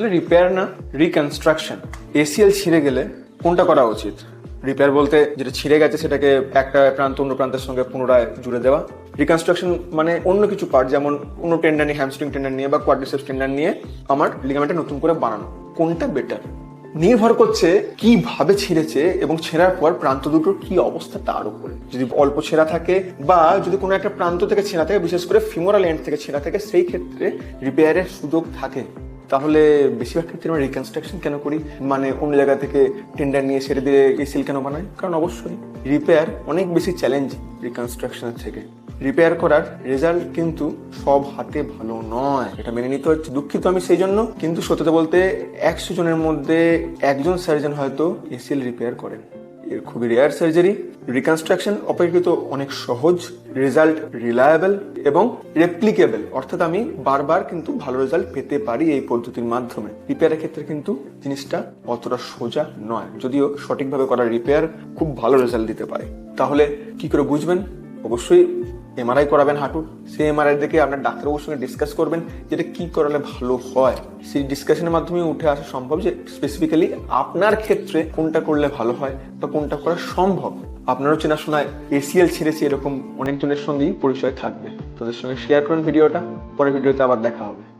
আসলে রিপেয়ার না, reconstruction. ACL ছিঁড়ে গেলে কোনটা করা উচিত? রিপেয়ার বলতে যেটা ছিঁড়ে গেছে সেটাকে একটা প্রান্ত অন্য প্রান্তের সঙ্গে পুনরায় জুড়ে দেওয়া। রিকনস্ট্রাকশন মানে অন্য কিছু পার্ট, যেমন অন্য টেন্ডার নিয়ে, হ্যামস্ট্রিং টেন্ডার নিয়ে বা কোয়াড্রিসেপস টেন্ডার নিয়ে আমার লিগামেন্টটা নতুন করে বানানো। কোনটা বেটার নির্ভর করছে কিভাবে ছিঁড়েছে এবং ছেঁড়ার পর প্রান্ত দুটোর কি অবস্থা তার উপরে। যদি অল্প ছেঁড়া থাকে বা যদি কোনো একটা প্রান্ত থেকে ছেঁড়া থাকে, বিশেষ করে ফিমোরাল এন্ড থেকে ছেঁড়া থাকে, সেই ক্ষেত্রে রিপেয়ারের সুযোগ থাকে। তাহলে বেশিরভাগ ক্ষেত্রে আমরা রিকনস্ট্রাকশন কেন করি, মানে অন্য জায়গা থেকে টেন্ডার নিয়ে সেরে দিয়ে এসিএল কেন বানাই? কারণ অবশ্যই রিপেয়ার অনেক বেশি চ্যালেঞ্জ রিকনস্ট্রাকশনের থেকে। রিপেয়ার করার রেজাল্ট কিন্তু সব হাতে ভালো নয়, এটা মেনে নিতে হচ্ছে। দুঃখিত আমি সেই জন্য, কিন্তু সত্যি বলতে 100 জনের মধ্যে একজন সার্জন হয়তো এসিএল রিপেয়ার করেন। এর খুবই রেয়ার সার্জারি। রিকনস্ট্রাকশন অপেক্ষাকৃত অনেক সহজ, রেজাল্ট রিলায়েবল এবং রেপ্লিকেবল, অর্থাৎ আমি বারবার কিন্তু ভালো রেজাল্ট পেতে পারি এই পদ্ধতির মাধ্যমে। রিপেয়ারের ক্ষেত্রে কিন্তু জিনিসটা অতটা সোজা নয়, যদিও সঠিকভাবে করা রিপেয়ার খুব ভালো রেজাল্ট দিতে পারে। তাহলে কি করে বুঝবেন? অবশ্যই এমআরআই করাবেন হাঁটুর। সেই এমআরআই দেখে আপনার ডাক্তারবাবুর সঙ্গে ডিসকাস করবেন যেটা কি করালে ভালো হয়। সেই ডিসকাশনের মাধ্যমে উঠে আসা সম্ভব যে স্পেসিফিক্যালি আপনার ক্ষেত্রে কোনটা করলে ভালো হয় বা কোনটা করা সম্ভব। আপনারও চেনাশোনায় এসিএল ছেড়েছে এরকম অনেকজনের সঙ্গেই পরিচয় থাকবে। তাদের সঙ্গে শেয়ার করুন ভিডিওটা। পরের ভিডিওতে আবার দেখা হবে।